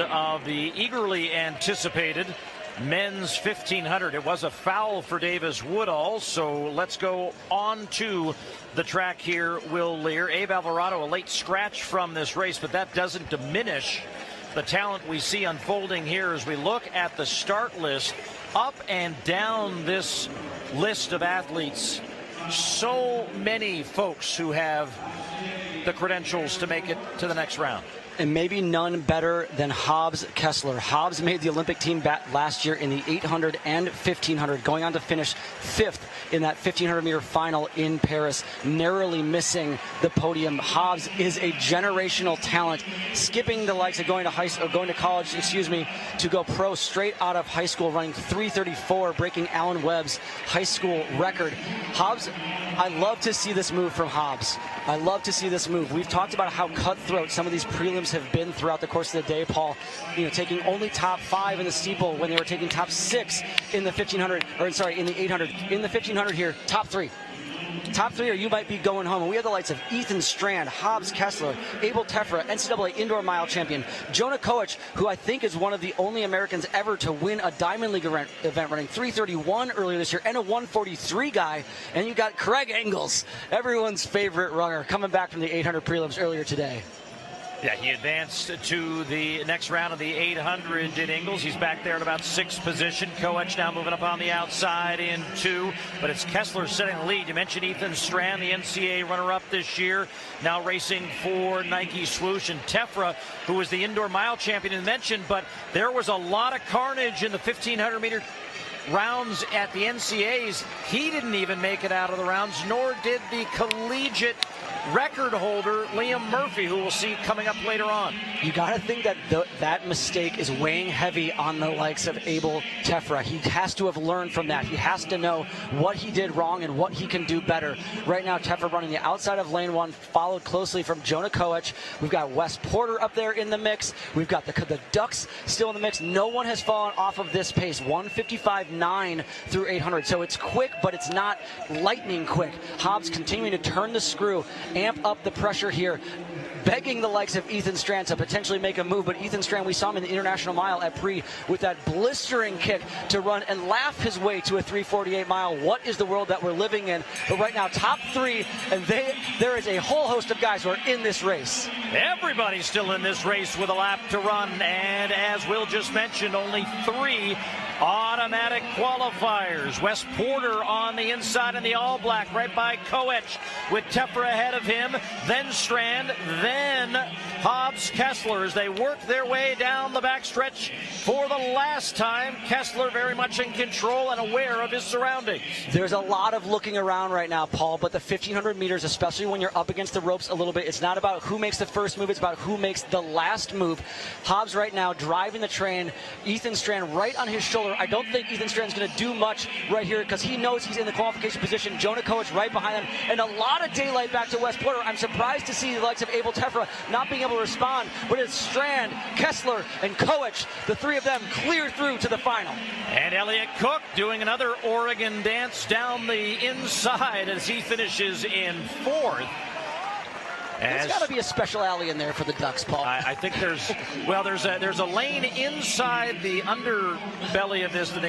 Of the eagerly anticipated men's 1500. It was a foul for Davis Woodall, so let's go on to the track here, Will Lear. Abe Alvarado, a late scratch from this race, but that doesn't diminish the talent we see unfolding here as we look at the start list up and down this list of athletes. So many folks who have the credentials to make it to the next round. And maybe none better than Hobbs Kessler. Hobbs made the Olympic team last year in the 800 and 1500, going on to finish 5th in that 1500-meter final in Paris, narrowly missing the podium. Hobbs is a generational talent, skipping the likes of going to college, to go pro straight out of high school, running 3:34, breaking Alan Webb's high school record. Hobbs, I love to see this move from Hobbs. I love to see this move. We've talked about how cutthroat some of these prelims have been throughout the course of the day, Paul. Taking only top 5 in the steeple when they were taking top 6 in the 1500, in the 800. In the 1500 here, top 3. Top 3 or you might be going home. And we have the lights of Ethan Strand, Hobbs Kessler, Abel Tefra, NCAA indoor mile champion, Jonah1500m, who I think is one of the only Americans ever to win a Diamond League event, running 3:31 earlier this year, and a 1:43 guy. And you got Craig Engels, everyone's favorite runner, coming back from the 800 prelims earlier today. Yeah, he advanced to the next round of the 800, did Ingles. He's back there at about 6th position. Koech now moving up on the outside in 2, but it's Kessler setting the lead. You mentioned Ethan Strand, the NCAA runner-up this year, now racing for Nike Swoosh, and Tefra, who was the indoor mile champion, and mentioned, but there was a lot of carnage in the 1500-meter rounds at the NCAAs. He didn't even make it out of the rounds, nor did the collegiate record holder Liam Murphy, who we'll see coming up later on. You got to think that that mistake is weighing heavy on the likes of Abel Tefra. He has to have learned from that. He has to know what he did wrong and what he can do better. Right now, Tefra running the outside of lane 1, followed closely from Jonah1500m. We've got Wes Porter up there in the mix. We've got the Ducks still in the mix. No one has fallen off of this pace. 1:55.9 through 800. So it's quick, but it's not lightning quick. Hobbs continuing to turn the screw, amp up the pressure here, begging the likes of Ethan Strand to potentially make a move. But Ethan Strand, we saw him in the International Mile at Pre with that blistering kick to run and laugh his way to a 3:48 mile. What is the world that we're living in? But right now, top 3, and there is a whole host of guys who are in this race. Everybody's still in this race with a lap to run, and as Will just mentioned, only 3 automatic qualifiers. Wes Porter on the inside in the all-black, right by Koech, with Tefra ahead of him, then Strand, then Hobbs Kessler as they work their way down the backstretch for the last time. Kessler very much in control and aware of his surroundings. There's a lot of looking around right now, Paul, but the 1500 meters, especially when you're up against the ropes a little bit, it's not about who makes the first move, it's about who makes the last move. Hobbs right now driving the train, Ethan Strand right on his shoulder. I don't think Ethan Strand's going to do much right here because he knows he's in the qualification position. Jonah1500m right behind him, and a lot of daylight back to Wes Porter. I'm surprised to see the likes of Abel Tefra not being able to respond, but it's Strand, Kessler, and Koech, the 3 of them clear through to the final. And Elliott Cook doing another Oregon dance down the inside as he finishes in 4th. There's got to be a special alley in there for the Ducks, Paul. I think there's a lane inside the underbelly of this that they